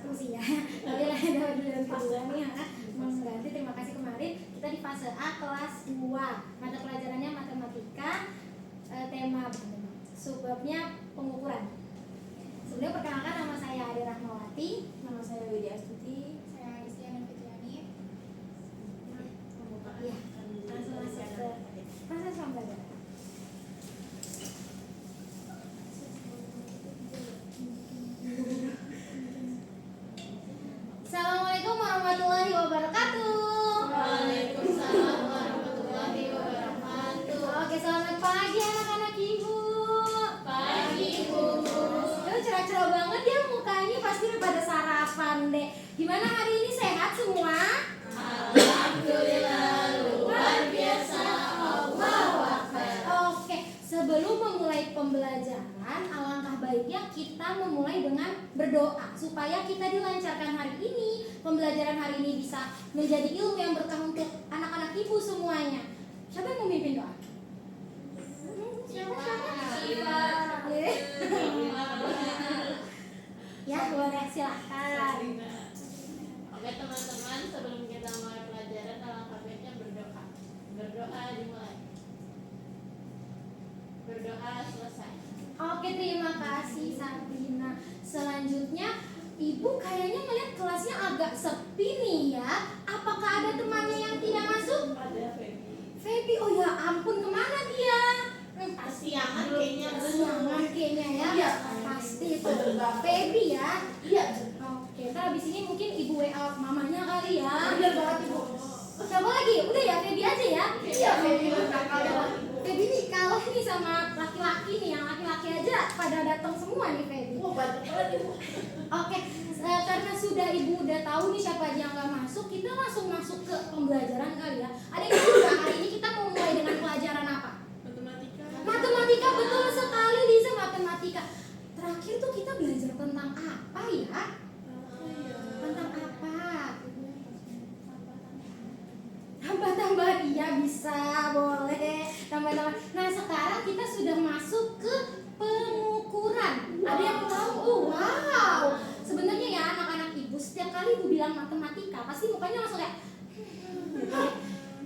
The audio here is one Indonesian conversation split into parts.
diskusi ya. Tapi dapat giliran kedua nih ya, mengganti. Terima kasih kemarin kita di fase A kelas 2. Mata pelajarannya matematika, tema subbabnya pengukuran. Sebelumnya perkenalkan, nama saya Adi Rahmawati. Nama saya Widya Astuti. Saya Istiana Fitriani. Iya, langsung masuk ke proses pembelajaran. Assalamualaikum warahmatullahi wabarakatuh. Waalaikumsalam warahmatullahi wabarakatuh. Oke, selamat pagi anak-anak ibu. Pagi, Bu. Cerah-cerah banget ya mukanya, pasti udah pada sarapan deh. Gimana hari ini, sehat semua? Alhamdulillah, luar biasa. Allahu Akbar. Oke, sebelum memulai pembelajaran, alangkah baiknya kita memulai dengan berdoa supaya kita dilancarkan hari ini. Pembelajaran hari ini bisa menjadi ilmu yang berkah untuk anak-anak ibu semuanya. Siapa yang memimpin doa? Siapa? Ya, boleh, silahkan. Oke teman-teman, sebelum kita mulai pelajaran, alangkah baiknya berdoa. Berdoa dimulai. Berdoa selesai. Oke, terima kasih Sabrina. Selanjutnya, Ibu kayaknya melihat kelasnya agak sepi nih ya. Apakah ada temannya yang tidak masuk? Ada Feby. Feby, oh ya ampun, kemana dia? Kasiangan kayaknya Kesiangan kayaknya ya. Iya. Pasti itu Feby ya. Iya. Oke, ntar abis ini mungkin Ibu WA mamanya kali ya. Iya banget Ibu. Siapa lagi? Udah ya, Feby aja ya. Iya Feby nakal ya. Feby nih kalah nih sama laki-laki nih. Yang laki-laki aja pada datang semua nih Feby. Wah banyak banget Ibu. Oke, karena sudah Ibu udah tahu nih siapa aja yang nggak masuk, kita langsung masuk ke pembelajaran kali ya. Ada yang tahu nggak hari ini kita mau mulai dengan pelajaran apa? Matematika. Matematika, betul sekali Liza, matematika. Terakhir tuh kita belajar tentang apa ya? Tentang apa? Tambah-tambahan, iya bisa, boleh. Tambah-tambahan. Nah sekarang kita sudah masuk ke pengukuran. Ada yang tahu? Oh, wow. Sebenarnya ya anak-anak ibu, setiap kali ibu bilang matematika, pasti mukanya langsung kayak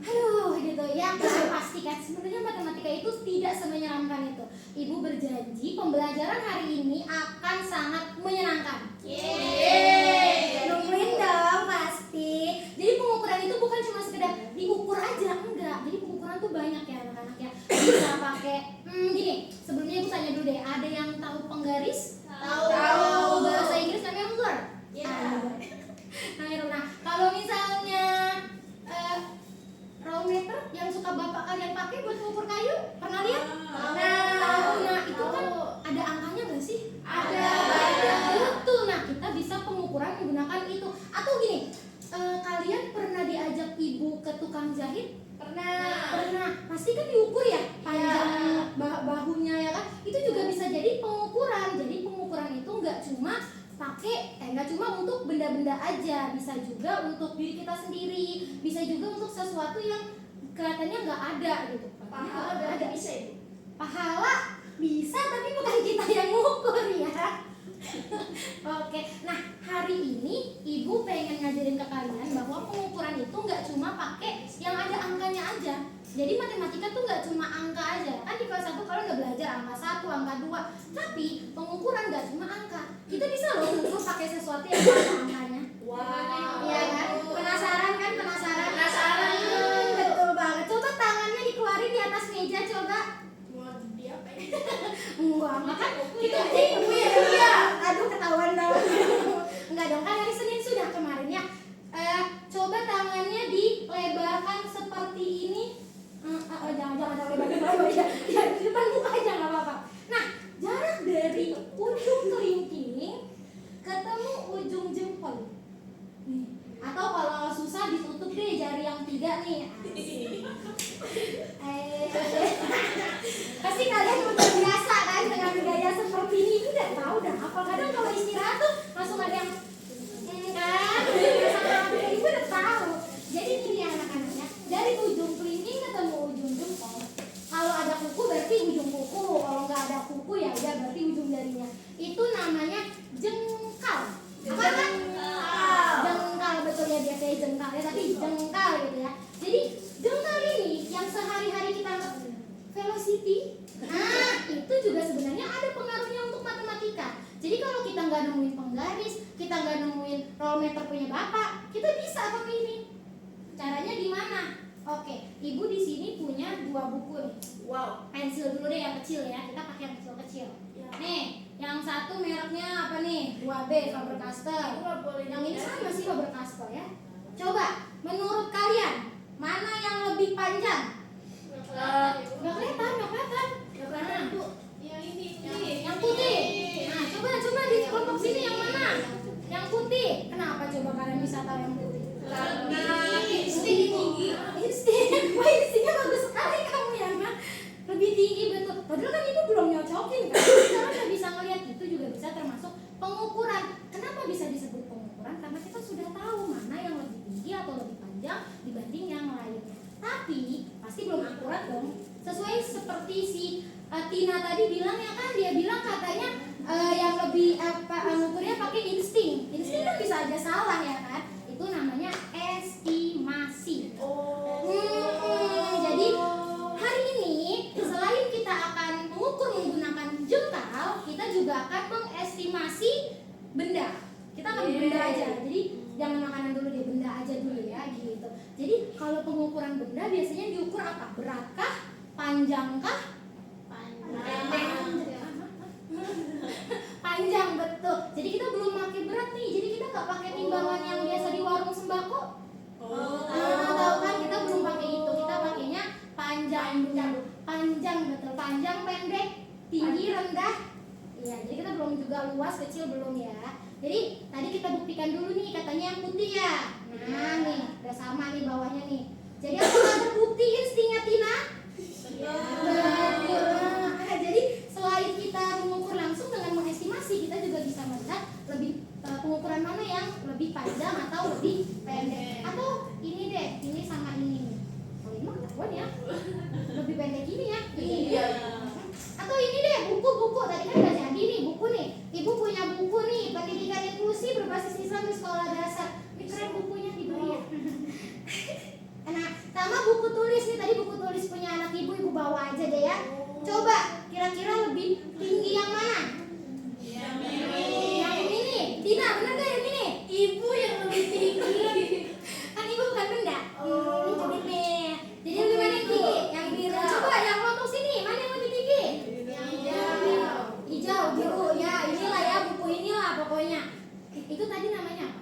aduh gitu ya. Saya pastikan sebenarnya matematika itu tidak semenyeramkan itu. Ibu berjanji pembelajaran hari ini akan sangat menyenangkan. Yeay. Nungguin dong pasti. Jadi pengukuran itu bukan cuma sekedar diukur aja, enggak. Jadi pengukuran tuh banyak ya anak-anak ya. Bisa pakai gini. Sebelumnya ibu tanya dulu deh, ada yang tahu penggaris? Tahu. Bahasa Inggris namanya ruler. Iya. Nah, kalau misalnya round meter yang suka bapak kalian pakai buat mengukur kayu, pernah lihat? Nah itu kan ada angkanya nggak sih? Ada. Betul. Nah kita bisa pengukuran menggunakan itu. Atau gini, kalian pernah diajak ibu ke tukang jahit? Pernah. Pasti kan diukur ya panjang bahunya ya kan? Itu juga bisa jadi pengukuran. Jadi pengukuran itu nggak cuma nggak cuma untuk benda-benda aja, bisa juga untuk diri kita sendiri, bisa juga untuk sesuatu yang kelihatannya nggak ada gitu. Pahala berarti bisa Ibu. Pahala bisa, tapi bukan kita yang ngukur ya. Oke, nah hari ini ibu pengen ngajarin ke kalian bahwa pengukuran itu nggak cuma pakai yang ada angkanya aja. Jadi matematika tuh nggak cuma angka aja. Kan di kelas 1 kalau udah belajar angka 1, angka 2. Tapi pengukuran nggak cuma angka. Kita bisa loh ngukur pakai sesuatu yang ada angkanya. Wow. Iya kan? Penasaran kan? Penasaran. Betul banget. Coba tangannya dikeluarin di atas meja coba. Mau diapain? Enggak kan? Kita Iya. Aduh ketahuan dong. Enggak dong, kan hari Senin sudah kemarin ya. Coba tangannya dilebarkan seperti ini. Jangan lebar ya. Ya di depan muka aja nggak apa-apa. Nah, jarak dari ujung kelingking ketemu ujung jempol. Nih. Atau kalau susah ditutup deh jari yang 3 nih. Pasti kalian udah biasa kan dengan gaya seperti ini. Udah tahu dah. Apa kadang kalau istirahat tuh langsung ada yang kan? Sama ibu udah tahu. Jadi ini anak-anaknya dari ujung kelingking ketemu ujung jempol. Kalau ada kuku berarti ujung kuku. Kalau nggak ada kuku ya udah berarti ujung jarinya. Itu namanya jengkal. Apa kan? biasanya jengkal ya, tapi jengkal gitu ya. Jadi jengkal ini yang sehari-hari kita anggap velocity, nah itu juga sebenarnya ada pengaruhnya untuk matematika. Jadi kalau kita nggak nemuin penggaris, kita nggak nemuin rollmeter punya bapak, kita bisa pakai ini. Caranya gimana? Oke, ibu di sini punya 2 buku nih. Wow. Pensil dulu deh yang kecil ya, kita pakai yang kecil-kecil. Ya. Nih, yang satu mereknya apa nih? 2B Faber-Castell. Nggak boleh Yang ini sama sih Faber-Castell ya. Coba, menurut kalian mana yang lebih panjang? Nggak kelihatan. Nggak kelihatan, Bu. Yang ini. Yang putih. Nah, coba di kelompok sini yang mana? Yang putih. Kenapa coba kalian bisa tahu yang putih? Karena insting tinggi. Wah, instingnya bagus sekali kamu ya, Nak. Lebih tinggi betul. Padahal kan ibu belum nyocokin kan. Sekarang udah bisa ngelihat itu juga bisa termasuk pengukuran. Kenapa bisa disebut pengukuran? Karena kita sudah tahu mana yang lebih tinggi atau lebih panjang dibanding yang lainnya. Tapi pasti belum akurat dong. Sesuai seperti si Tina tadi bilang ya kan, dia bilang katanya yang lebih mengukurnya pakai insting. Insting kan bisa aja salah ya kan. Itu namanya estimasi. Jadi hari ini selain kita akan mengukur menggunakan jengkal, kita juga akan mengestimasi benda. Kita akan benda aja. Jadi jangan makanan dulu deh, benda aja dulu ya gitu. Jadi kalau pengukuran benda biasanya diukur apa? Beratkah? Panjangkah? Panjang betul. Jadi kita belum pakai berat nih. Jadi kita nggak pakai timbangan yang biasa di warung sembako. Tahu kan kita belum pakai itu. Kita pakainya panjang dulu. Panjang betul. Panjang, pendek, tinggi, rendah. Iya. Jadi kita belum juga luas, kecil belum ya. Jadi tadi kita buktikan dulu nih katanya yang putih ya. Nah nih udah sama nih bawahnya nih. Jadi apakah terbukti instingnya Tina? Betul. Jadi selain kita mengukur langsung dengan mengestimasi, kita juga bisa melihat lebih pengukuran mana yang lebih panjang atau lebih pendek. Atau ini deh, ini sama ini nih. Oh ini mah ketahuan ya. Lebih pendek ini ya. Iya. Atau ini deh buku-buku tadi kan udah jadi nih buku nih. Ibu punya buku nih pendidikan inklusi berbasis Islam di sekolah dasar. Ini keren bukunya dibeli ya. Nah sama buku tulis nih tadi buku tulis punya anak ibu bawa aja deh ya. Coba kira-kira lebih tinggi yang mana? Yang ini. Tina bener gak yang ini? Ibu yang lebih tinggi. Kan ibu bukan benda. Ini jadi nih. Jadi lebih mana yang tinggi? Yang biru. Coba yang kelompok sini mana yang lebih tinggi? Hijau, biru ya. Inilah ya buku inilah pokoknya. Itu tadi namanya apa?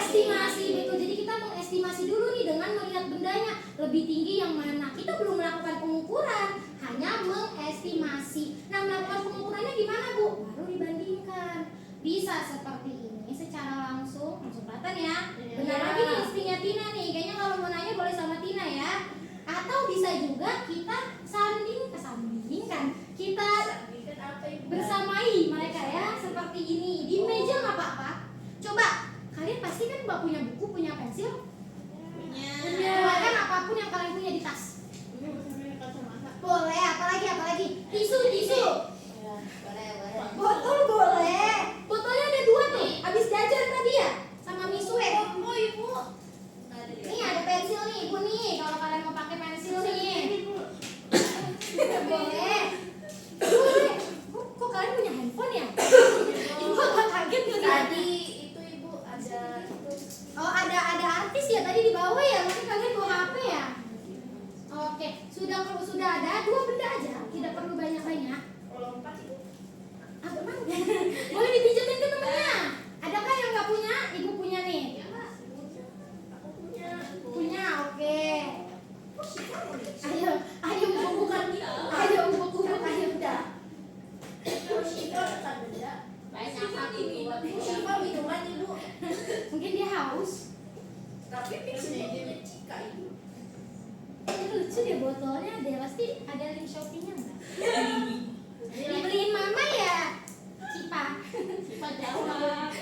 Estimasi betul. Jadi kita mengestimasi dulu nih dengan melihat bendanya lebih tinggi yang mana. Kita belum melakukan pengukuran, hanya mengestimasi. Nah, melakukan pengukurannya gimana, Bu? Baru dibandingkan. Bisa seperti ini secara langsung kelihatan ya. Benar lagi nih instingnya Tina nih. Kayaknya kalau mau nanya boleh sama Tina ya. Atau bisa juga kita sandingkan. Kita bersamai mereka ya seperti ini. Di meja nggak apa-apa. Coba kalian pasti kan punya buku, punya pensil, kan apapun yang kalian punya di tas. Boleh, apalagi tisu. Botol boleh. Botolnya ada 2 tuh. Habis jajan tadi ya sama misue. Oh ibu. Nih ada pensil nih ibu nih. Kalau kalian mau pakai pensil nih. Boleh. Kok kalian punya handphone ya? Ibu agak kaget nih. Tadi itu ibu ada itu. Oh ada artis ya tadi di bawah ya, nanti kalian bawa HP ya. Oke, sudah ada 2 benda aja, tidak perlu banyak-banyak. Kalau 4 itu. Agak mau boleh dipinjemin ke temennya. Adakah yang nggak punya? Ibu punya nih. Aku punya. Punya, oke. Ayo bukukan. Ayo bukukan, ayo udah. Kalau Shiva tak beda. Shiva minuman ibu. Mungkin dia haus. Tapi pixelnya dia Cika ibu. Ini lucu deh botolnya, deh pasti ada link Shopee-nya nggak? Dibeliin mama ya, Cipa. jawab.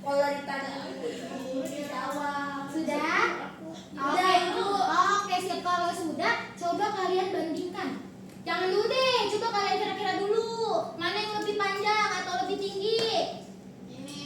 Kalau ditanya ibu dijawab. Sudah? Oke, Ibu. Oke, siap. Kalau sudah, coba kalian bandingkan. Jangan dulu deh, coba kalian kira-kira dulu mana yang lebih panjang atau lebih tinggi. Ini.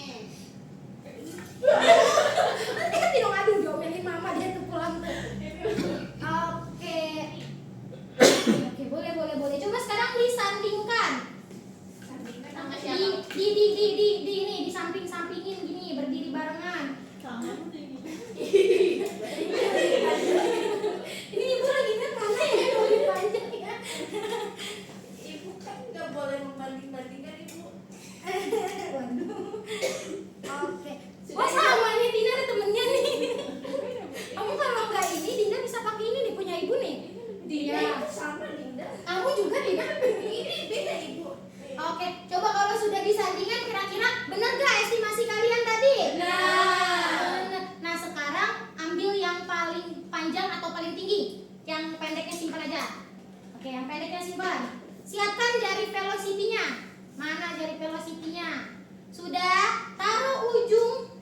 Siapkan jari velocity-nya. Mana jari velocity-nya? Sudah, taruh ujung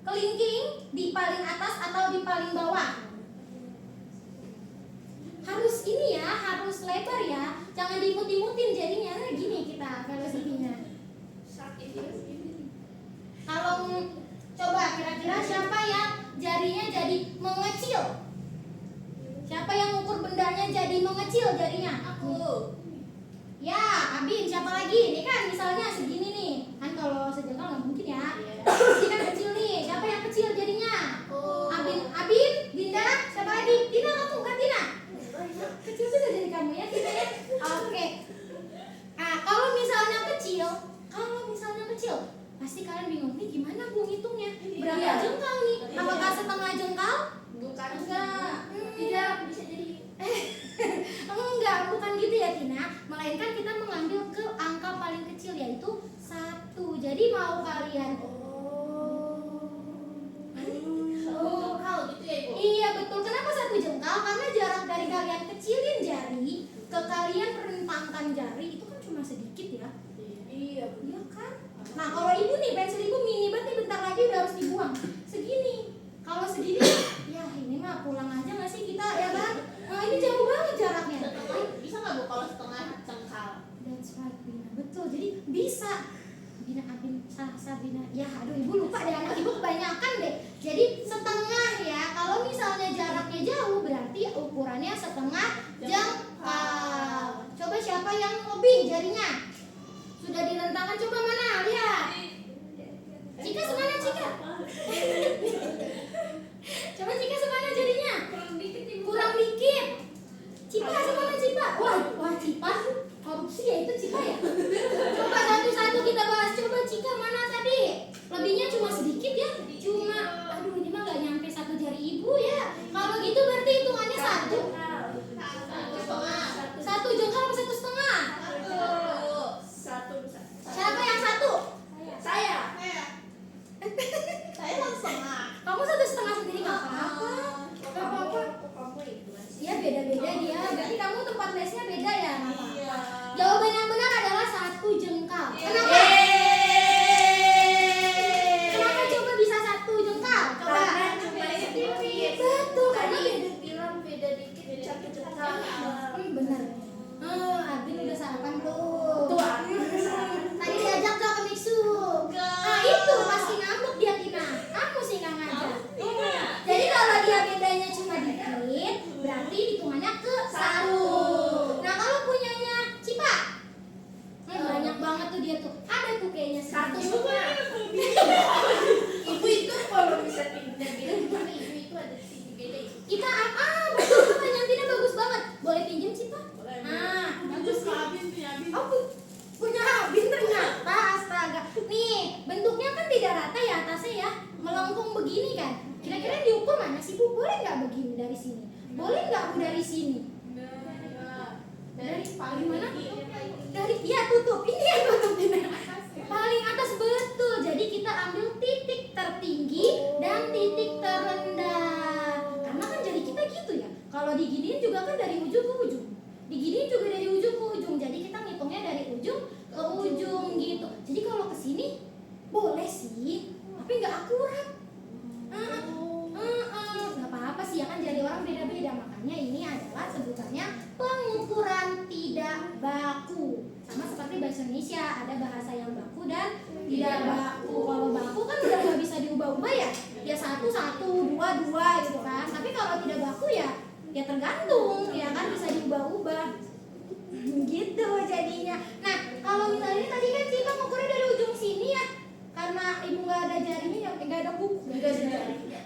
kelingking di paling atas atau di paling bawah. Harus ini ya, harus lebar ya. Jangan diimut-imutin jadinya. Nah, gini kita velocity-nya. Sakit ini. Kalau coba kira-kira siapa yang jarinya jadi mengecil? Siapa yang ukur bendanya jadi mengecil jarinya? Aku. Ya, Abin, siapa lagi? Ini kan misalnya segini nih. Kan kalau sejengkal nggak mungkin ya. Iya. Ini kan kecil nih. Siapa yang kecil jadinya? Abin, Dinda, siapa lagi? Tina, kamu kan Tina? Kecil sudah dari kamu ya, Tina ya. Oke. Nah, kalau misalnya kecil, pasti kalian bingung nih gimana Bu ngitungnya? Berapa Iya. jengkal nih? Apakah setengah jengkal? Bukan Enggak. Tidak bisa jadi. Enggak, bukan gitu ya Tina. Melainkan kita mengambil ke angka paling kecil yaitu 1. Jadi mau kalian Jengkal gitu ya, Ibu? Iya betul. Kenapa 1 jengkal? Karena jarak dari kalian kecilin jari ke kalian rentangkan jari itu kan cuma sedikit ya. Iya. Iya kan? Nah kalau ibu nih pensil ibu mini banget nih, bentar lagi udah harus dibuang. Segini. Kalau segini, ya ini mah pulang aja nggak sih kita ya kan? Nah ini jauh banget jaraknya. Setengah, bisa nggak Bu kalau setengah jengkal? That's right, Bina. Betul. Jadi bisa. Bina, Abin, Sabina. Ya, aduh ibu lupa deh, anak ibu kebanyakan deh. Jadi setengah ya. Kalau misalnya jaraknya jauh berarti ukurannya setengah jengkal. Coba siapa yang lebih jarinya? Sudah direntangkan, coba mana? Lihat. Cika semana Cika? Coba Cika semana jarinya? Kurang dikit. Cipa semana Cipa? Wah Cipa korupsi ya itu Cipa ya. Coba satu-satu kita bahas. Coba Cika mana tadi? Lebihnya cuma sedikit ya. Cuma, aduh ini mah nggak nyampe 1 jari ibu ya. Kalau gitu berarti hitungannya 1. 1 jengkal apa 1,5? Satu. Siapa yang 1? Saya. Saya langsung Kamu 1,5 sendiri nggak apa-apa. Kamu itu kan. Ya beda-beda dia. Berarti kamu tempat lesnya beda ya? Nggak apa-apa. Iya. Jawaban yang benar adalah 1 jengkal. Kenapa? Kenapa coba bisa 1 jengkal? Coba. Karena cuma sedikit. Betul, karena Tadi beda. bilang beda dikit satu jengkal. Benar. Abin udah sarapan belum? Tuh, Abin udah sarapan. Tadi diajak gak ke Mixu? Ah itu pasti ngambek dia Tina. Kamu sih nggak ngajak. Jadi kalau dia bedanya cuma dikit, berarti hitungannya ke 1. Nah kalau punyanya Cipa, banyak banget tuh dia tuh. Ada tuh kayaknya 1. 1,5. Ibu itu kalau bisa pindah bilang gimana ibu itu ada tinggi beda itu. Kita betul pertanyaan Tina bagus banget. Boleh pinjam Cipa? Nah, bagus nih. Oh, punya Abin ternyata, astaga. Nih, bentuknya kan tidak rata ya atasnya ya, melengkung begini kan. Kira-kira yang diukur mana sih Bu? Boleh nggak begini dari sini? Boleh nggak Bu dari sini? Dari paling mana? Dari, ya tutup. Ini yang tutup Tina. Paling atas betul. Jadi kita ambil titik tertinggi dan titik terendah. Karena kan jari kita gitu ya. Kalau diginiin juga kan dari ujung ke ujung. Diginiin juga dari ujung ke ujung. Jadi kita ngitungnya dari ujung ke ujung gitu. Jadi kalau ke sini boleh sih, tapi nggak akurat. Nggak apa-apa sih ya kan jari orang beda-beda. Makanya ini adalah sebutannya pengukuran tidak baku. Sama seperti bahasa Indonesia, ada bahasa yang baku dan tidak baku. Kalau baku kan udah nggak bisa diubah-ubah ya. Ya 1, 1, 2, 2 gitu kan. Tapi kalau tidak baku ya tergantung ya kan bisa diubah-ubah. Gitu jadinya. Nah kalau misalnya tadi kan Cipa ngukurnya dari ujung sini ya. Karena ibu nggak ada jarinya, nggak ada kuku,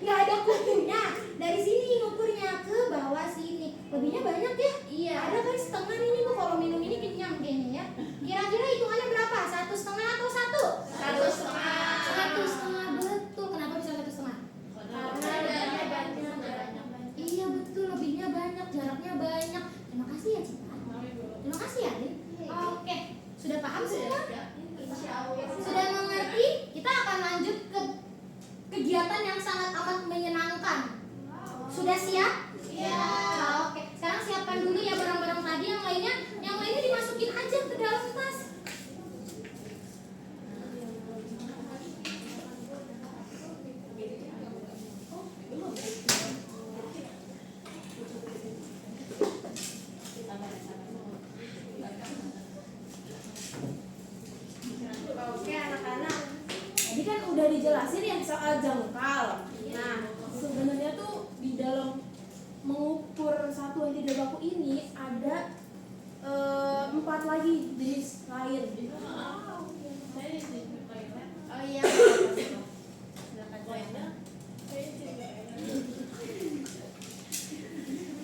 nggak ada kukunya. Dari sini ngukurnya ke bawah sini. Lebihnya banyak ya? Iya. Ada kan setengah ini Bu. Kalau minum ini kenyang kayaknya ya. Kira-kira hitungannya berapa? 1,5 atau 1? 1,5 betul. Kenapa bisa 1,5? Karena banyak. Iya betul, lebihnya banyak, jaraknya banyak. Terima kasih ya Cipa. Terima kasih ya Din. Oke, sudah paham semua? Sudah mengerti? Kita akan lanjut ke kegiatan yang sangat amat menyenangkan. Sudah siap? Iya. Oke, sekarang persiapan dulu ya barang-barang tadi, yang lainnya dimasukin aja ke dalam tas. Oke anak-anak, tadi kan udah dijelasin ya soal jangkal. Nah, sebenarnya tuh di dalam mengukur satuan tidak baku ini ada 4 lagi jenis lain. Oh iya.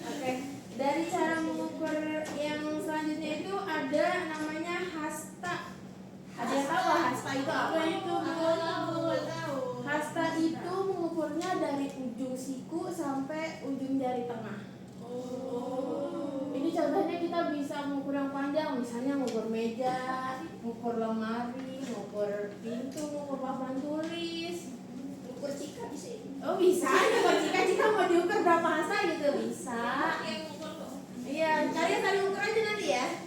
Oke, dari cara mengukur yang selanjutnya itu ada namanya hasta. Ada yang tahu lah hasta itu apa? Hasta itu mengukurnya dari ujung siku sampai ujung jari tengah. Ini contohnya kita bisa mengukur yang panjang, misalnya mengukur meja, mengukur lemari, mengukur pintu, mengukur papan tulis. Ukur Cika bisa ya? Oh bisa, mengukur jika mau diukur berapa hasta gitu bisa. Iya, kalian saling ukur aja nanti ya.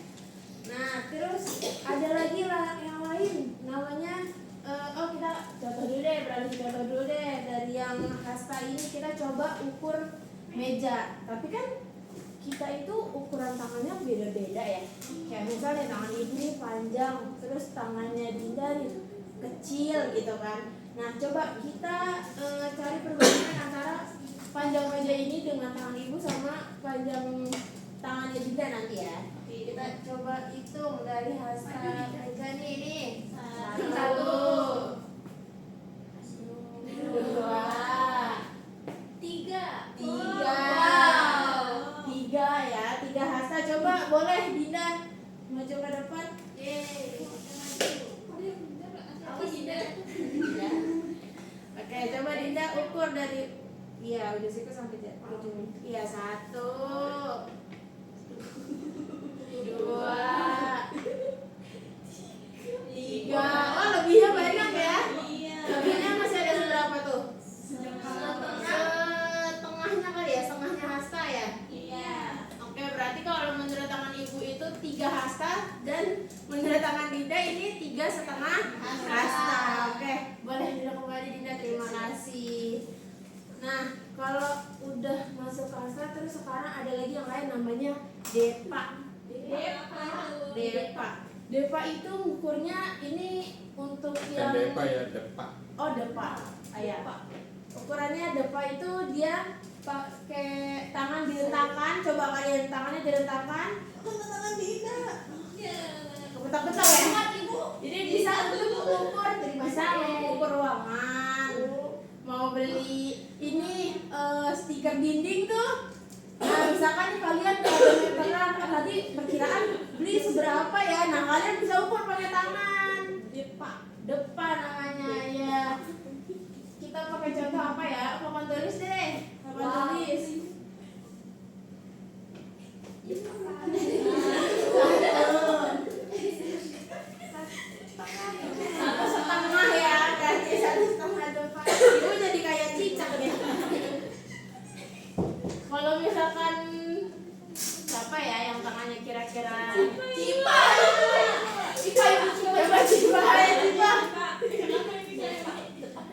Nah, terus ada lagi lah yang lain, namanya kita contoh dulu deh, beralih contoh dulu deh. Dari yang hasta ini kita coba ukur meja. Tapi kan kita itu ukuran tangannya beda-beda ya. Kayak misalnya tangan ibu ini panjang, terus tangannya Dinda nih kecil gitu kan. Nah, coba kita cari perbandingan antara panjang meja ini dengan tangan ibu sama panjang tangannya Dinda nanti ya. Kita coba hitung dari hasil meja nih. 1, 2, 3 ya, 3 hasta. Coba boleh Dinda maju ke depan. Oke, coba Dinda ukur dari ujung siku sampai ujung. 1, 2, 3. Oh, lebihnya banyak ya? Lebihnya masih ada berapa tuh? Setengahnya kali ya, setengahnya hasta ya? Iya. Oke, berarti kalau menurut tangan ibu itu 3 hasta dan menurut tangan Dinda ini 3,5 hasta. Oke, boleh Dinda kembali Dinda, terima kasih. Nah, kalau udah masuk ke hasta, terus sekarang ada lagi yang lain namanya depa. Depa itu ukurnya ini untuk yang Depa ya, depa. Oh, depa. Ya. Ukurannya depa itu dia pakai tangan diletakkan. Coba kalian tangannya diletakkan. Tangan Dinda. Kebetak-betak ya. Jadi bisa untuk mengukur, bisa mengukur ruangan. Mau beli ini stiker dinding tuh. Nah, misalkan nih kalian ada meteran, tadi perkiraan beli seberapa ya? Nah, kalian bisa ukur pakai tangan. Depa namanya ya. Kita pakai contoh apa ya? Papan tulis deh. Papan tulis. Satu setengah ya, berarti 1,5 depa. Ibu jadi kayak cicak deh. Kalau misalkan siapa ya yang tangannya kira-kira Cipa.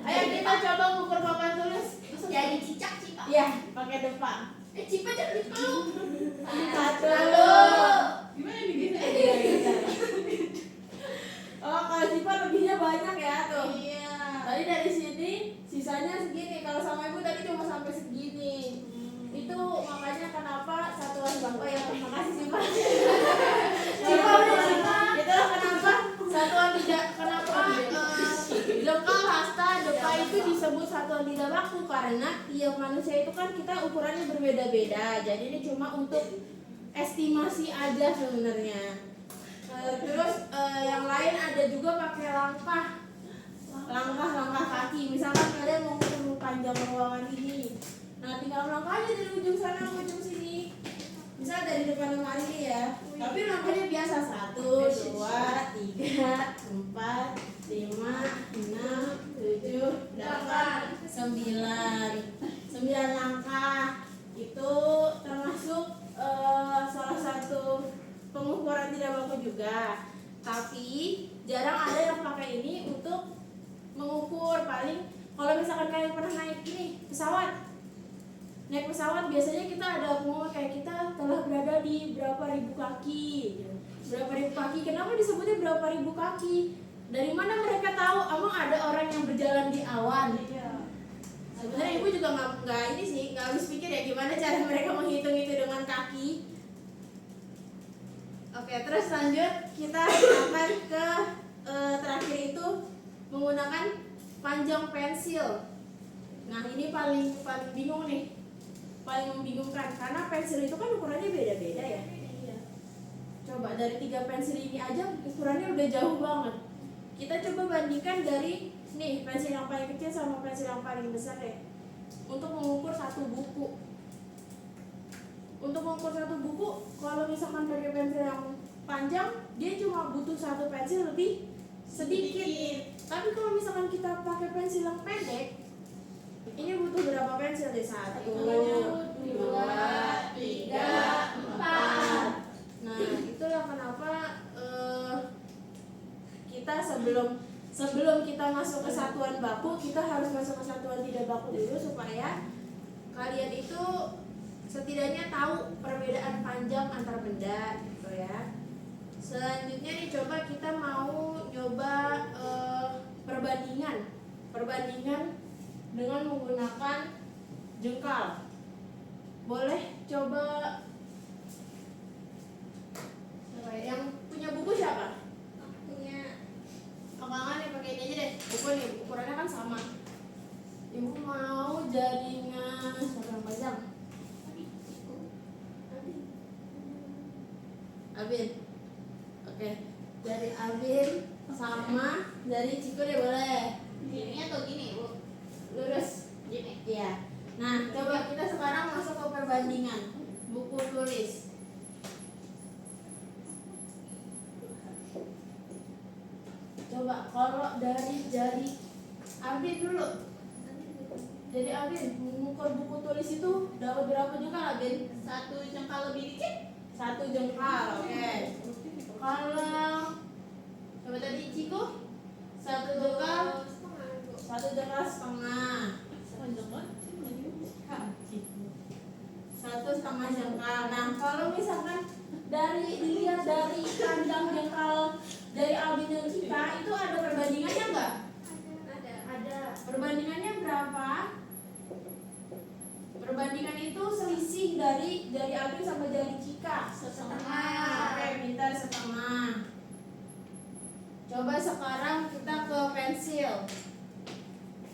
Ayo kita coba ngukur papan tulis. Jadi cicak Cika. Iya, pakai depan. Cipa jadi peluk. 1. Gimana nih? Oh, kalau Cipa lebihnya banyak ya tuh. Iya. Tadi dari sini sisanya segini. Kalau sama ibu tadi cuma sampai segini. Itu makanya kenapa satuan bangka ya, terima kasih Cipa. Cipa udah Cipa. Itulah kenapa satuan tidak lokal hasta depa itu disebut satuan tidak baku karena tiap manusia itu kan kita ukurannya berbeda-beda. Jadi ini cuma untuk estimasi aja sebenarnya. Terus yang lain ada juga pakai langkah kaki. Misalkan kalian mau mengukur panjang ruangan ini, nah tinggal langkah aja dari ujung sana ke ujung sini. Misal dari depan lemari ini ya, tapi langkahnya biasa 1, 2, 3, 4, 5, 6, 7, 8, 9 langkah. Itu termasuk Kalau misalkan kalian pernah naik ini pesawat, naik pesawat biasanya kita ada pengumuman kayak kita telah berada di berapa ribu kaki, gitu. Berapa ribu kaki. Kenapa disebutnya berapa ribu kaki? Dari mana mereka tahu? Emang ada orang yang berjalan di awan? Sebenarnya ibu juga nggak ini sih, nggak habis pikir ya gimana cara mereka menghitung itu dengan kaki. Oke, terus lanjut kita akan ke terakhir itu menggunakan panjang pensil. Nah ini paling bingung nih, paling membingungkan karena pensil itu kan ukurannya beda-beda ya. Coba dari 3 pensil ini aja ukurannya udah jauh banget. Kita coba bandingkan dari nih pensil yang paling kecil sama pensil yang paling besar deh. Untuk mengukur satu buku. Untuk mengukur satu buku, kalau misalkan pakai pensil yang panjang, dia cuma butuh satu pensil lebih sedikit. Tapi kalau misalkan kita pakai pensil yang pendek, ini butuh berapa pensil deh? 1, 2, 3, 4. Nah, itulah kenapa kita sebelum kita masuk ke satuan baku, kita harus masuk ke satuan tidak baku dulu supaya kalian itu setidaknya tahu perbedaan panjang antar benda gitu ya. Selanjutnya nih coba kita mau nyoba perbandingan dengan menggunakan jengkal. Boleh coba yang punya buku siapa? Punya. Kangen nih pakai ini aja deh. Buku nih ukurannya kan sama. Ibu mau jaringan siapa yang panjang? Abin. Oke. Dari Abin sama dari Ciko deh boleh. Gini atau gini, Bu? Lurus. Gini. Iya. Nah, coba kita sekarang masuk ke perbandingan buku tulis. Coba kalau dari jari Abin dulu. Jadi Abin mengukur buku tulis itu dapat berapa jengkal Abin? 1 jengkal lebih dikit. 1 jengkal, oke. Kalau coba tadi Ciko 1 jengkal, 1 jengkal setengah. 1 setengah jengkal. Nah kalau misalkan dilihat dari panjang jengkal dari Abin dan Cika itu ada perbandingannya nggak? Ada. Perbandingannya berapa? Perbandingan itu selisih dari Abin sama dari Cika. Setengah. Oke, minta setengah. Coba sekarang kita ke pensil.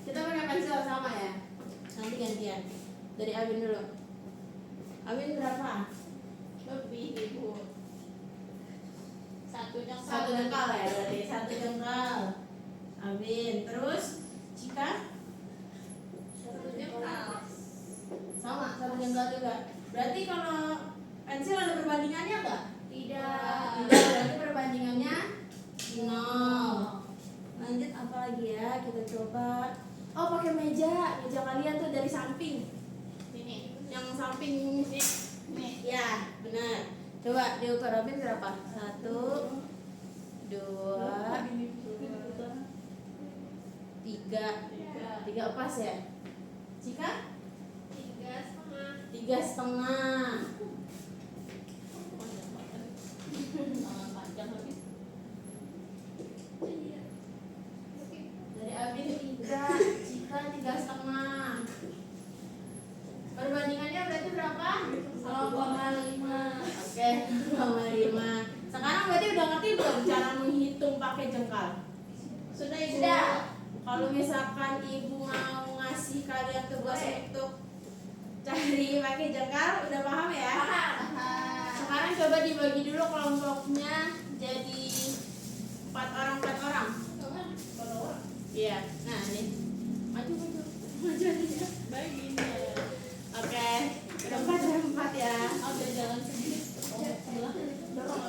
Kita pakai pensil sama ya. Nanti gantian. Dari Abin dulu. Abin berapa? Lebih, Ibu. 1 jengkal. 1 jengkal ya, berarti 1 jengkal. Abin, terus Cika? 1 jengkal. Sama, 1 jengkal juga. Berarti kalau pensil ada perbandingannya nggak? Tidak. Tidak, berarti perbandingannya 0. Lanjut apa lagi ya? Kita coba. Oh, pakai meja kalian tuh dari samping. Ini. Yang samping Nih. ya, benar. Coba diukur Abin berapa? 1, 2, 3. 3 pas ya? Cika? 3,5. 3,5. Tangan panjang lagi. Dari Abin 3, Cika 3,5. Perbandingannya berarti berapa? 0,5. Oke, 0,5. Sekarang berarti udah ngerti belum cara menghitung pakai jengkal? Sudah, Ibu. Sudah. Kalau misalkan ibu mau ngasih kalian tugas untuk cari pakai jengkal, udah paham ya? Paham. Sekarang coba dibagi dulu kelompoknya jadi 4 orang. Iya. Nah, nih. Maju aja. Bagi. Oke. Ada 4 ya. Oh, udah jalan sendiri. Oh, sebelah. Dorong. Oh,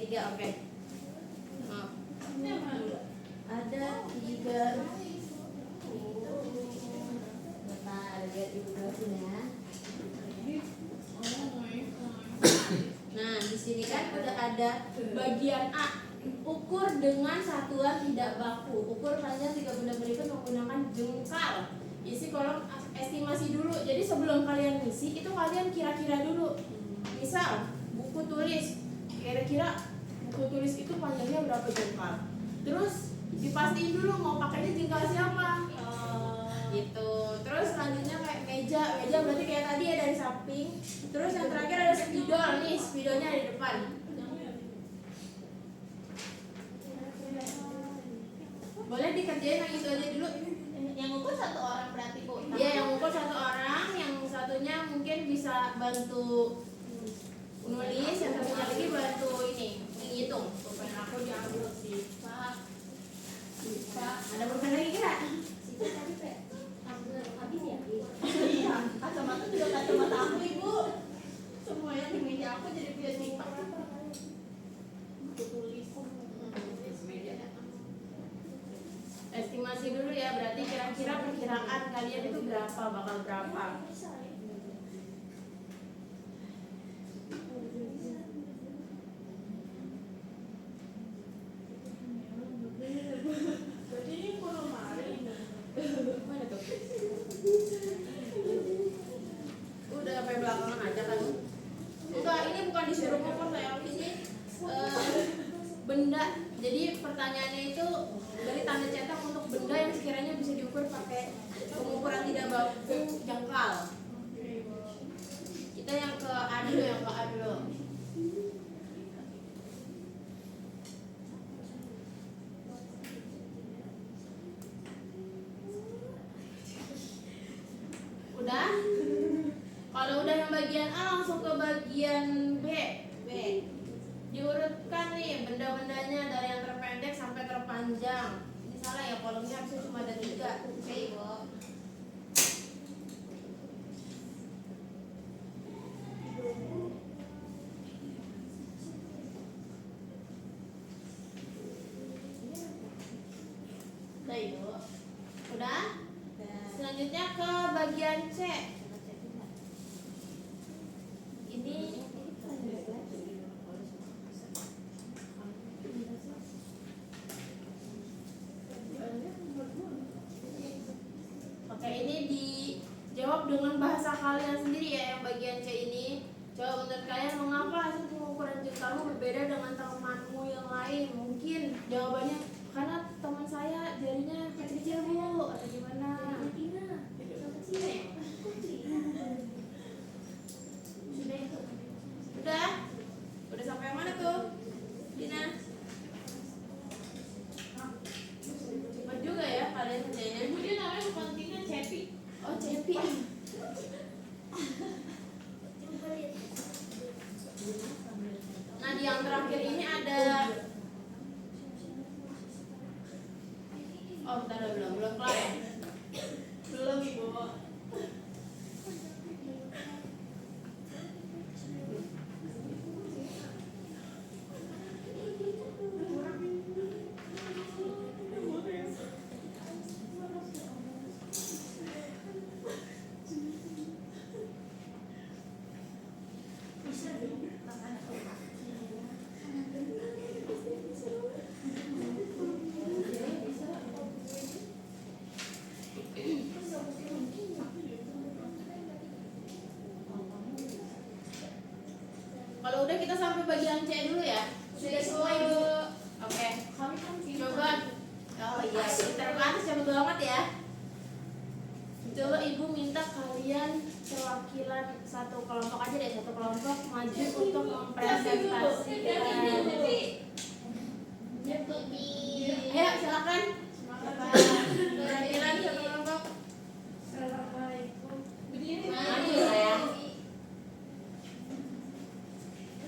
3, oke. Oh. Ada 3. Bentar, lihat ibu jelasin ya. di sini kan udah ada bagian A, ukur dengan satuan tidak baku. Ukur panjang tiga benda berikut menggunakan jengkal. Isi kolom estimasi dulu. Jadi sebelum kalian ngisi itu kalian kira-kira dulu. Misal buku tulis, kira-kira buku tulis itu panjangnya berapa jengkal. Terus dipastiin dulu mau pakainya jengkal siapa. Gitu. Terus selanjutnya kayak meja berarti kayak tadi ya dari samping. Terus yang terakhir ada spidol nih, spidolnya di depan. Boleh dikerjain yang itu aja dulu. Yang ukur satu orang berarti Bu. Iya, yang ukur satu orang, yang satunya mungkin bisa bantu nulis, yang satunya lagi bantu ini menghitung. Pokoknya aku diambil sih. Pak. Ada bukan lagi kira? Situ tadi Pak. Habis ya? Iya, kacamata juga kacamata aku Ibu. Semuanya di meja aku jadi punya Cipa. Aku tulis. Mejanya. Estimasi dulu ya, berarti kira-kira perkiraan kalian itu berapa, bakal berapa? Mana tuh? Udah sampai belakangan aja kan? Enggak, ini bukan disuruh ngomong sayang, ini benda. Jadi pertanyaannya itu dari tanda cetak untuk benda yang sekiranya bisa diukur pakai pengukuran tidak baku jangkal. Kita yang ke A dulu, yang ke A dulu. Udah? Kalau udah yang bagian A langsung ke bagian B. Diurutkan nih benda-bendanya dari yang terpendek sampai terpanjang. Ini salah ya, kolomnya harusnya cuma ada 3. Oke Ibu. Udah Ibu. Udah? Selanjutnya ke bagian C. Ini oke, ini dijawab dengan bahasa kalian sendiri ya, yang bagian C ini. Coba menurut kalian, mengapa hasil pengukuran jengkalmu berbeda dengan temanmu yang lain? Mungkin jawabannya karena teman saya jarinya kecil Bu, atau gimana? Udah? Udah sampai mana tuh? Dina? Cepat juga ya kalian kerjanya. Ibu dia namanya bukan Tina, Cepi. Oh, Cepi. Nah, di yang terakhir ini ada. Oh, bentar, belum kelar ya? Belum Ibu. Kalau udah kita sampai bagian C dulu ya. Sudah semua Ibu. Oke. Kami kan Coba. Oh iya, pintar banget, cepet banget ya. Coba Ibu minta kalian perwakilan satu kelompok aja deh, satu kelompok maju untuk mempresentasikan. Ayo silakan. Perwakilan satu kelompok. Assalamualaikum. Berdiri. Maju lah ya.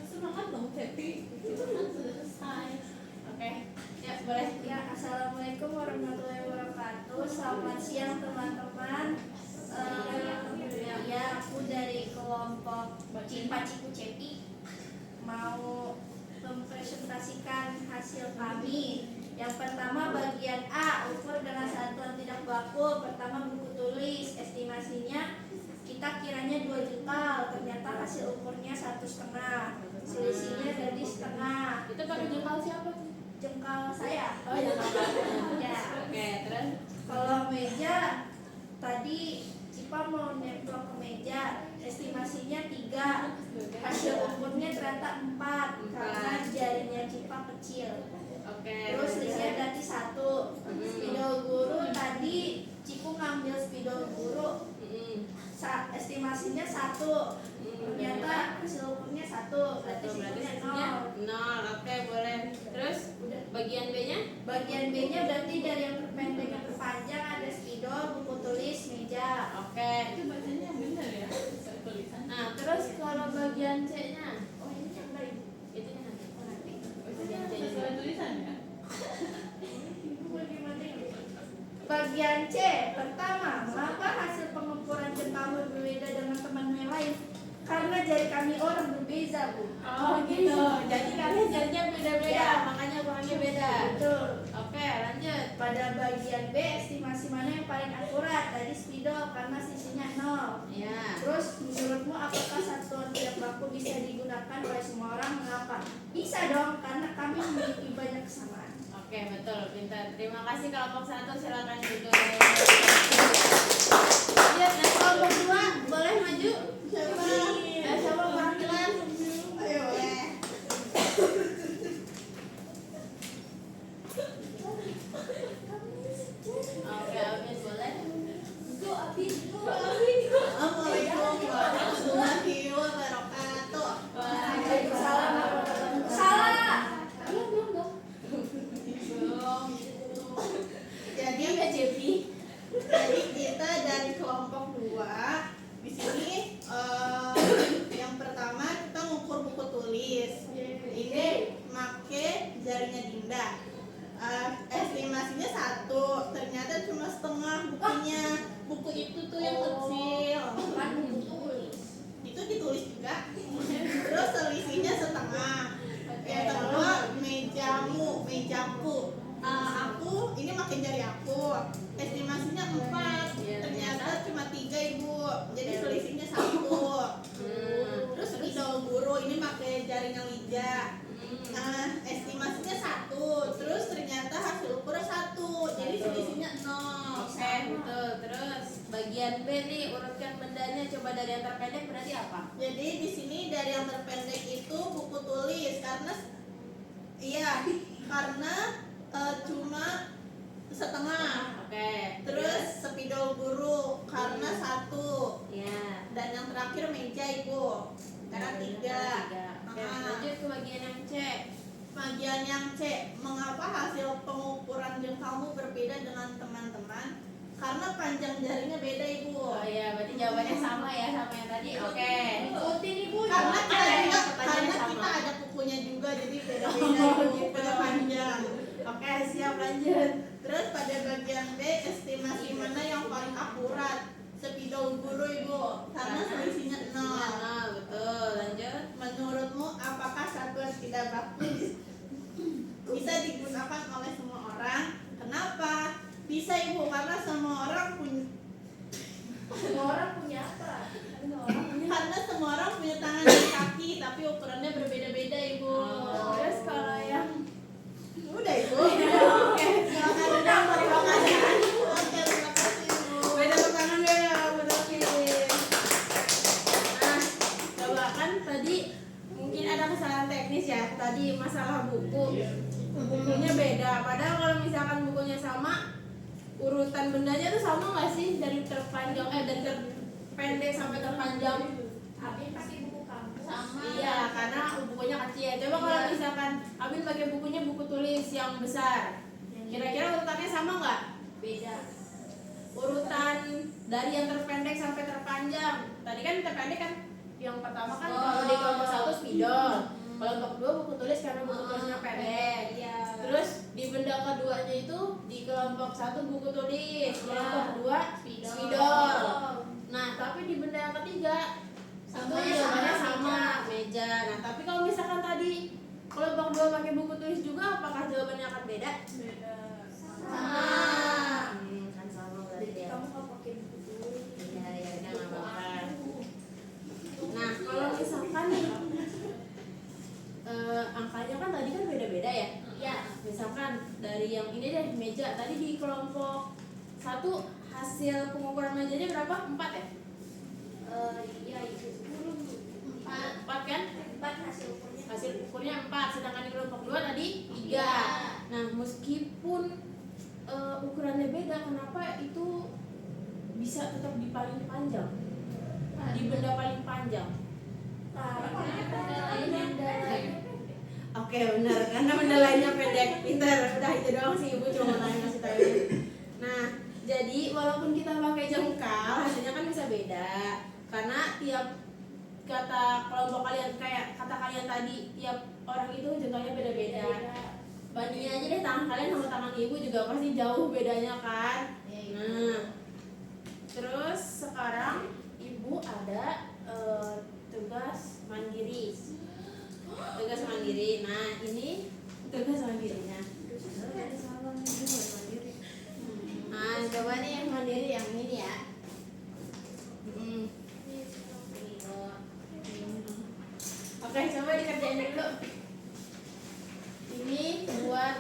Semangat dong Cepi. Itu kan sudah selesai. Oke. Ya boleh. Ya, assalamualaikum warahmatullahi wabarakatuh. Selamat siang teman-teman. Ya, aku dari kelompok Cipa Ciku Cepi mau mempresentasikan hasil kami. Yang pertama bagian A, ukur dengan satuan tidak baku. Pertama buku tulis, estimasinya kita kiranya 2 jengkal. Ternyata hasil ukurnya 1,5. Selisihnya Oh ya Ya. Oke, terus Kalau meja tadi Cipa mau nemplok ke meja, estimasinya 3, hasil ukurnya ternyata 4 karena jarinya Cipa kecil. oke. Terus listnya berarti 1. Spidol guru tadi Cipu ngambil spidol guru, estimasinya 1. Ternyata hasil ukurnya 1, berarti Berarti sisinya sisinya 0. 0. Oke, boleh. Terus bagian B-nya? Bagian B-nya berarti dari yang terpendek yang terpanjang ada spidol, buku tulis, meja. Oke. Itu bacanya yang benar ya, sesuai tulisan. Nah, terus kalau bagian C-nya? Oh ini yang lain. Itu nanti. Bacanya sesuai tulisan ya. Bagian C, pertama, mengapa hasil pengukuran jengkamu berbeda dengan teman yang lain? Karena jari kami orang berbeza, Bu. Oh gitu. Jadi kalian jadinya beda-beda, Ya. makanya ukurannya beda. Betul. Oke, lanjut. Pada bagian B, estimasi mana yang paling akurat? Tadi spidol karena sisinya 0. Ya. Terus menurutmu apakah satuan tidak baku bisa digunakan oleh semua orang? Mengapa? Bisa dong, karena kami memiliki banyak kesamaan. Oke, betul, pintar. Terima kasih kelompok 1, silakan duduk. Lanjut, nah kelompok 2 boleh maju? Siapa? Siapa perwakilan? Ayo boleh. Oke, Amin boleh. Assalamualaikum warahmatullahi wabarakatuh. Waalaikumsalam. Salah. Belum. Jadi Iya, Cepi. Jadi kita dari kelompok 2 di sini yang pertama kita ngukur buku tulis. Ini make jarinya Dinda. Estimasinya 1, ternyata cuma setengah bukunya. Buku itu tuh yang kecil. Kan buku tulis. Itu ditulis juga. Terus selisihnya setengah. Yang kedua mejaku. Aku ini makin jari aku. Estimasinya 4, Iya, ternyata cuma 3 ibu. Jadi selisihnya 1. Terus spidol guru ini pakai jarinya Lija. Estimasinya 1, terus ternyata hasil ukur 1, jadi selisihnya 0. Oke, betul. Terus bagian B nih, urutkan bendanya, coba dari yang terpendek berarti apa? Jadi di sini dari yang terpendek itu buku tulis karena cuma setengah. Oke. Terus spidol guru karena 1, Ya. dan yang terakhir meja ibu karena 3. Oke, lanjut ke bagian yang C. Bagian yang C, mengapa hasil pengukuran jengkalmu berbeda dengan teman-teman? Karena panjang jarinya beda ibu. Oh iya, berarti jawabannya sama ya sama yang tadi. Oke. Ikutin ibu. Karena Ada yang kita pertanyaannya sama. kita ada bukunya juga, jadi beda-beda ibu, beda panjang. Oke, siap lanjut. Terus pada bagian B, estimasi mana yang paling akurat? Spidol guru ibu, karena selisihnya 0. Nah, betul. Lanjut. Menurutmu apakah satuan tidak baku bisa digunakan oleh semua orang? Kenapa? Bisa ibu, karena semua orang punya Semua orang punya apa? karena semua orang punya tangan dan kaki, tapi ukurannya berbeda-beda ibu. Terus kalau yang Udah ibu. Oke, silakan udah terima kasih. Oke, terima kasih ibu. beda tangan ya, berarti. Nah, coba kan tadi mungkin ada kesalahan teknis ya. Tadi masalah buku. Bukunya beda. Padahal kalau misalkan bukunya sama, urutan bendanya tuh sama nggak sih dari terpanjang dari terpendek sampai terpanjang? Abin pakai buku kamu. Sama. Iya, karena bukunya kecil. Coba kalau misalkan Abin pakai bukunya buku tulis yang besar, kira-kira urutannya sama nggak? Beda. Urutan dari yang terpendek sampai terpanjang. Tadi kan terpendek kan yang pertama kan kalau di kelompok 1 spidol. Kelompok 2 buku tulis karena buku tulisnya pendek. Iya. Terus di benda keduanya itu di kelompok 1 buku tulis, kelompok 2 spidol. Nah, tapi di benda yang ketiga Sama, jawabannya sama, sama, meja. Nah, tapi kalau misalkan tadi kelompok 2 pakai buku tulis juga, apakah jawabannya akan beda? Sama. Kan sama berarti ya. Kamu kalau pakai buku tulis. Iya, ya udah nggak apa-apa. Nah, kalau misalkan nih angkanya kan tadi kan beda-beda ya. Iya. Misalkan dari dari yang ini deh, meja. Tadi di kelompok 1 hasil pengukuran mejanya berapa? 4 ya? Iya itu 4 kan? 4 hasil ukurnya. Hasil ukurnya 4, sedangkan di kelompok 2 tadi 3. Nah, meskipun ukurannya beda, kenapa itu bisa tetap di paling panjang? Di benda paling panjang. Oke, benar, karena benda lainnya pendek. Pintar, udah itu doang sih Ibu cuma mau nanya kasih tahu. Nah, jadi walaupun kita pakai jengkal, hasilnya kan bisa beda. Karena tiap kata kelompok kalian, kayak kata kalian tadi, tiap orang itu jengkalnya beda-beda. Bandingin aja deh tangan kalian sama tangan Ibu juga pasti jauh bedanya kan. Nah, terus sekarang Ibu ada tugas mandiri. Tugas mandiri. Nah, ini tugas mandirinya. Nah, coba nih yang mandiri yang ini ya. Oke, coba dikerjain dulu. Ini buat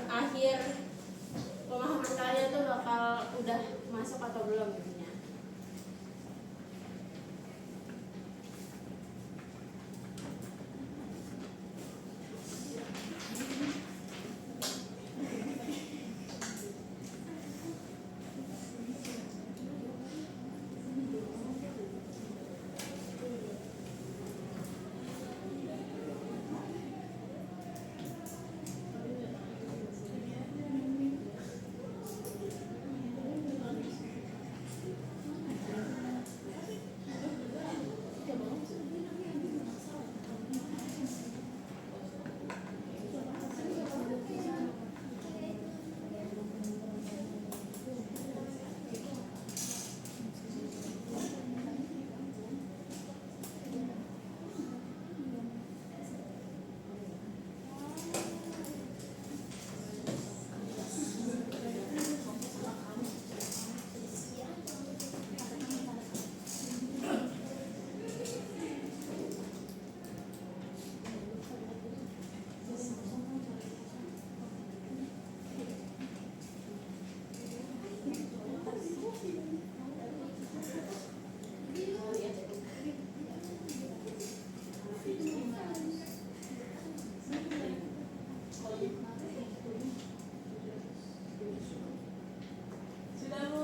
akhir pemahaman kalian tuh bakal udah masuk atau belum intinya. Sudah, Bu.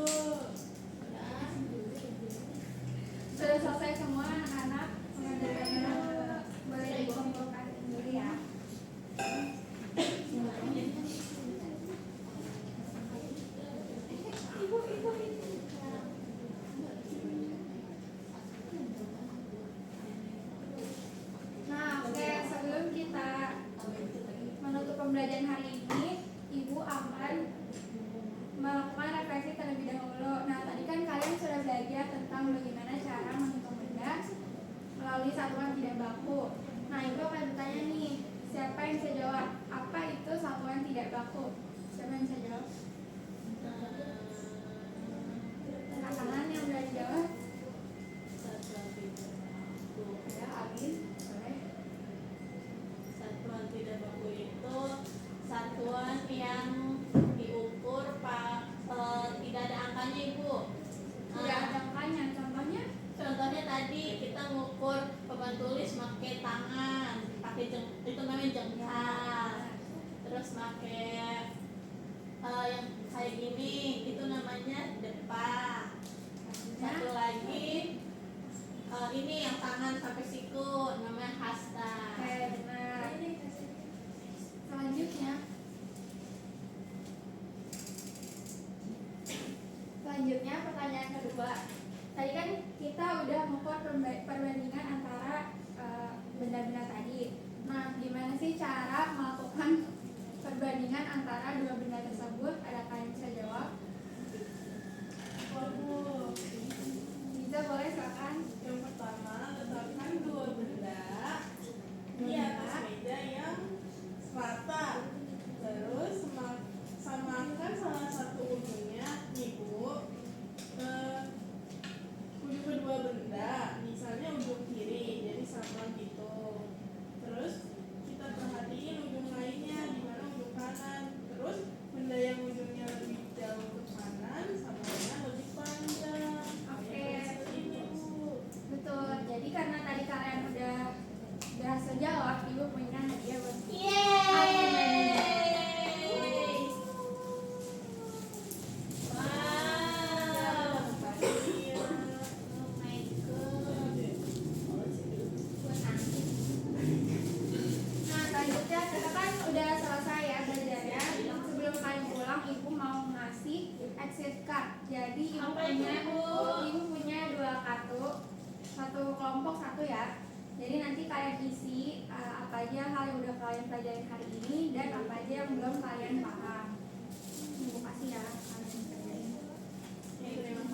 Sudah selesai semua anak-anak pengajarannya, boleh dikumpulkan dulu ya. Nah, oke, sebelum kita menutup pembelajaran hari ini, Ibu akan melakukan refleksi terlebih dahulu. Nah, tadi kan kalian sudah belajar tentang bagaimana cara menghitung benda melalui satuan tidak baku. Nah, Ibu akan bertanya nih, siapa yang bisa jawab? Apa itu satuan tidak baku? Siapa yang bisa jawab? Angkat tangan yang berani jawab. Ya, Alin, boleh. Satuan tidak baku itu satuan yang diukur tidak ada angkanya, Ibu. Tidak ada angkanya, contohnya? Contohnya tadi kita ngukur papan tulis pakai tangan, itu namanya jengkal. Terus pakai yang kayak gini, itu namanya depa. Satu lagi ini yang tangan sampai siku, namanya hasta. Oke, benar. Selanjutnya, pertanyaan kedua. Tadi kan kita udah mengukur perbandingan antara benda-benda tadi. Nah, gimana sih cara melakukan perbandingan antara dua benda tersebut? Ada kalian bisa jawab? Bisa, boleh silakan. Yang pertama, letakkan dua benda di atas meja yang rata. Terus samakan salah satu ujungnya, Ibu, ujung kedua benda. Misalnya Ya, kita kan udah selesai ya belajarnya. Sebelum kalian pulang, ibu mau ngasih exit card. Jadi ibu punya 2 kartu, satu kelompok satu ya. Jadi nanti kalian isi apa aja hal yang udah kalian pelajarin hari ini dan apa aja yang belum kalian paham. Ibu kasih ya kalian pelajarin. Ada lagi?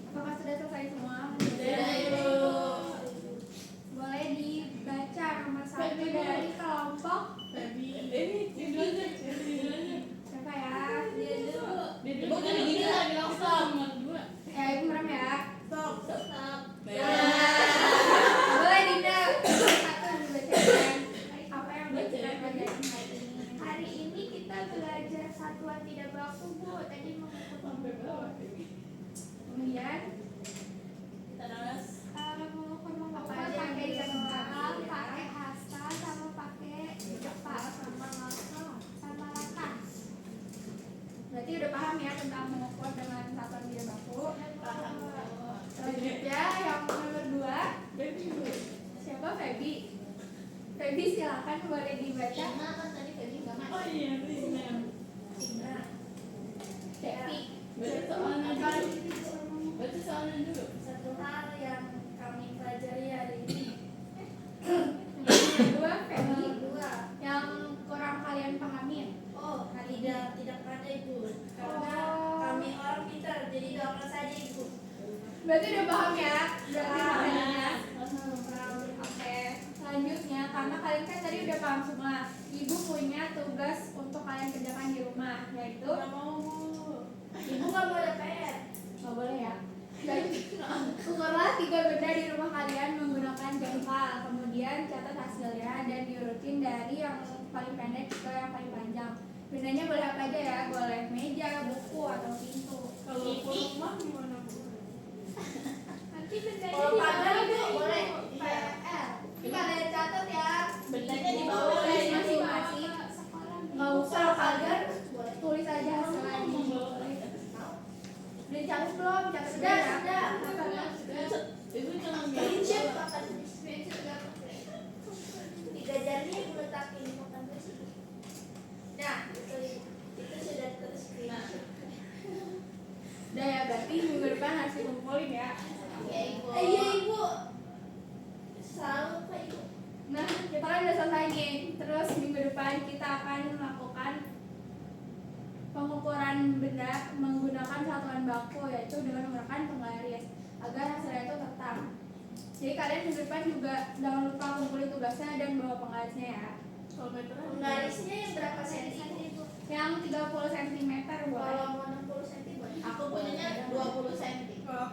Apakah sudah selesai semua? Boleh dibaca nomor 1 dari kelompok siapa ya? Ibu gini gini lah bilang stop. Ya, ibu merem ya. Stop. Boleh Dinda. Satu dibacakan. Apa yang udah kita pelajarin hari ini? Hari ini kita belajar satuan tidak baku, Bu. Tadi mengukur Kemudian Terus mengukur Apa aja yang pakai bisa jengkal, dibagi, ya? pakai hasta, sama pakai cepat, sama langkah. berarti udah paham ya tentang mengukur dengan satuan tidak baku. paham. Selanjutnya yang nomor 2. Siapa? Feby. Feby silakan boleh dibaca. Nah, kan tadi Feby nggak masuk. Oh iya, benar. Cepi. Baca soalnya dulu. Baca soalnya dulu. Satu hal yang kami pelajari hari ini. Yang kedua Feby. Dua. Yang kurang kalian pahamin. Oh, tidak ada Ibu. Karena kami orang pintar, jadi doakan saja Ibu. Berarti udah paham ya? Berarti makanya. Oke. Selanjutnya karena kalian kan tadi udah paham semua. Ibu punya tugas untuk kalian kerjakan di rumah, yaitu Ibu nggak boleh PR. nggak boleh ya. Ukurlah 3 benda di rumah kalian menggunakan jengkal. Kemudian catat hasilnya dan diurutin dari yang paling pendek ke yang paling panjang. Bendanya boleh apa aja ya? Boleh meja, buku, atau pintu. Kalau ke rumah gimana, Bu? Nanti bendanya Kalau di pagar bawah Ibu deh, boleh Ibu. PR. Ini kalian catat ya. Bendanya di bawah. Tulis masing-masing. Sekolah. Nggak usah pagar, tulis aja hasilnya. Udah catat belum? Catat Sudah, ya. sudah. Ibu jangan Screenshot makan screenshot gak pakai. 3 jari yang letakin makan nasi. Nah, itu sudah ter-screenshot. Udah ya, berarti minggu depan harus dikumpulin ya. Ya ibu. Iya ibu. Selalu Pak Ibu. Nah, kita kan udah selesai nih. Terus minggu depan kita akan melakukan pengukuran benda menggunakan satuan baku, yaitu dengan menggunakan penggaris agar hasilnya itu tetap. Jadi kalian minggu depan juga jangan lupa kumpulin tugasnya dan bawa penggarisnya ya. Penggarisnya yang berapa senti ibu? Yang 30 cm Kalau boleh. mau 60 senti boleh. Aku punyanya 20 cm.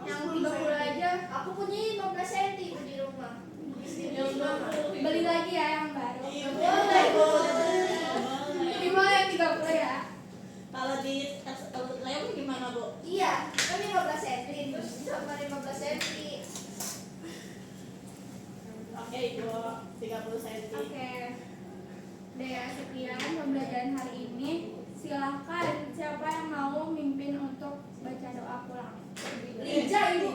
Yang 30 aja Aku punya 15 senti ibu di rumah. Yang 20. beli lagi ya yang baru. Iya, Boleh. Minimal yang 30 ya. Kalau saya gimana, Bu? Iya, kan 15 senti terus sama 15 senti. Oke, Ibu. 30 cm. Oke. Udah ya, sekian pembelajaran hari ini. Silahkan siapa yang mau mimpin untuk baca doa pulang. Lija ibu.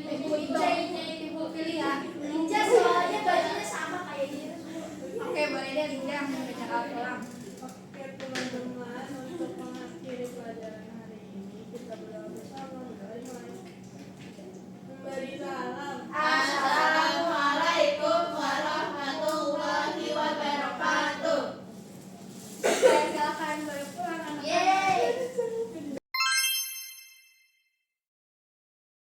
Ibu pilih ya. Lija soalnya bajunya sama kayak dia. Oke, boleh deh Linda yang mau baca doa pulang.